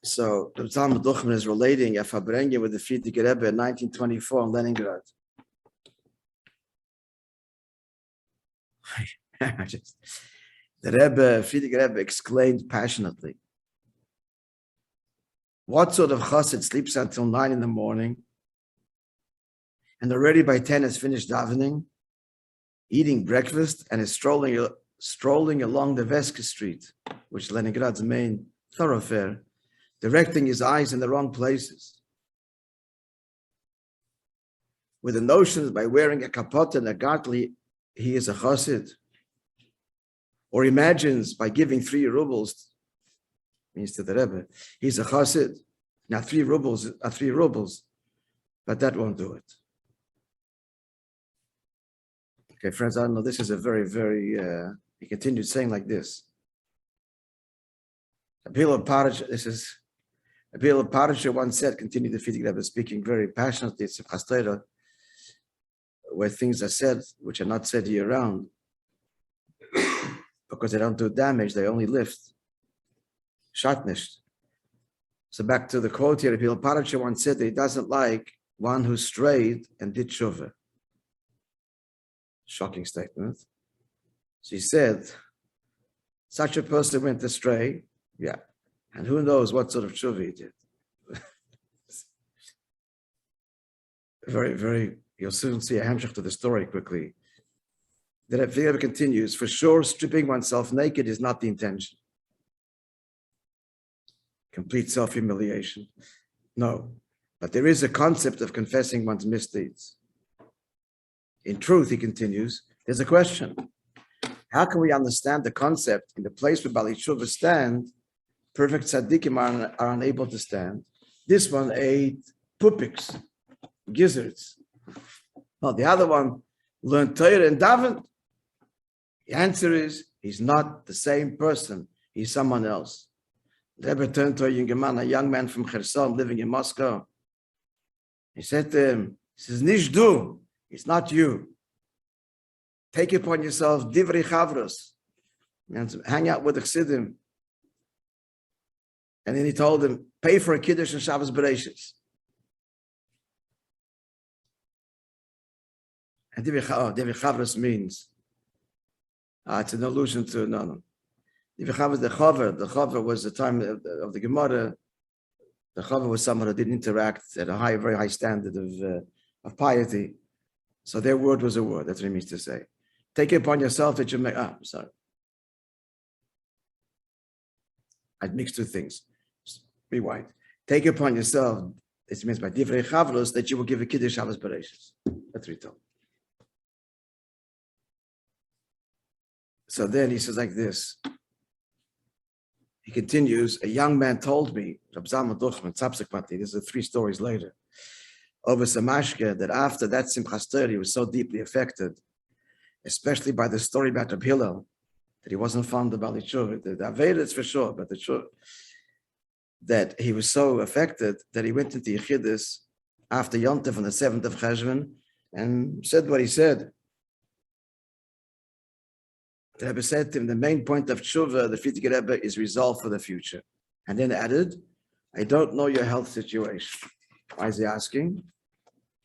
So the Talmud Duchman is relating a Fabrengen with the Frierdiker Rebbe in 1924 in Leningrad. The Frierdiker Rebbe exclaimed passionately, "What sort of chassid sleeps until 9 in the morning and already by 10 has finished davening, eating breakfast, and is strolling along the Veska Street, which is Leningrad's main thoroughfare, directing his eyes in the wrong places, with the notion that by wearing a kapot and a gartli, he is a chassid, or imagines by giving 3 rubles, means to the Rebbe, he's a chassid. Now 3 rubles are 3 rubles, but that won't do it." Okay, friends, I don't know, this is a very, very, he continued saying like this. Abhila Parasha once said, continued the Frierdiker Rebbe speaking very passionately, it's a Chastorah, where things are said which are not said year round, because they don't do damage, they only lift. Shatnisht. So back to the quote here, Abhila Parasha once said that he doesn't like one who strayed and did tshuva. Shocking statement. So he said, such a person went astray, yeah, and who knows what sort of tshuva he did. Very, very, you'll soon see a hamshach to the story quickly. The Rebbe continues, for sure, stripping oneself naked is not the intention. Complete self-humiliation. No, but there is a concept of confessing one's misdeeds. In truth, he continues, there's a question. How can we understand the concept in the place where Bali Tshuva stand, perfect tzaddikim are unable to stand? This one ate pupiks, gizzards. Well, the other one learned Torah and davened. The answer is, he's not the same person. He's someone else. The Rebbe turned to a young man from Kherson living in Moscow. He said to him, he says, Nish du. It's not you. Take it upon yourself, divrei chavros, and hang out with the Chassidim. And then he told him, pay for a kiddush and Shabbos Bereishis. And divrei chavros means, it's an allusion to, no. Divrei chavros, the chaver was the time of the Gemara. The chaver was someone who didn't interact at a very high standard of piety. So their word was a word. That's what it means to say. Take it upon yourself that you make. I'm sorry. I'd mixed 2 things. Rewind. Take it upon yourself. It means by divrei chavros that you will give a kiddush Shabbos Bereishis. That's what he told. So then he says like this. He continues. A young man told me, Rab Zalman Duchman, subsequently, this is 3 stories later, over Samashke, that after that Simchas Torah, he was so deeply affected, especially by the story about Reb Hillel, that he wasn't fond of Bali Tshuva. The Avedas for sure, but the Tshuva, that he was so affected that he went into Yechidus after Yontef on the 7th of Cheshvan and said what he said. The Rebbe said to him, the main point of Tshuva, the Frierdiker Rebbe, is resolve for the future. And then added, I don't know your health situation. Why is he asking?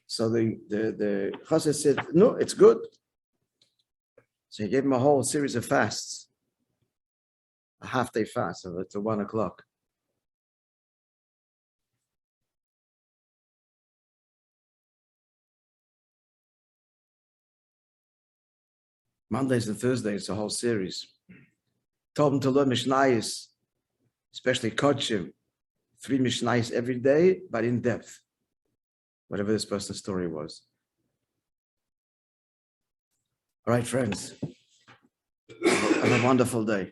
So the Chassid said, no, it's good. So he gave him a whole series of fasts, a half-day fast to 1 o'clock. Mondays and Thursdays, a whole series. Told him to learn Mishnayos, especially Kodshim, 3 Mishnayos every day, but in depth, whatever this person's story was. All right, friends, have a wonderful day.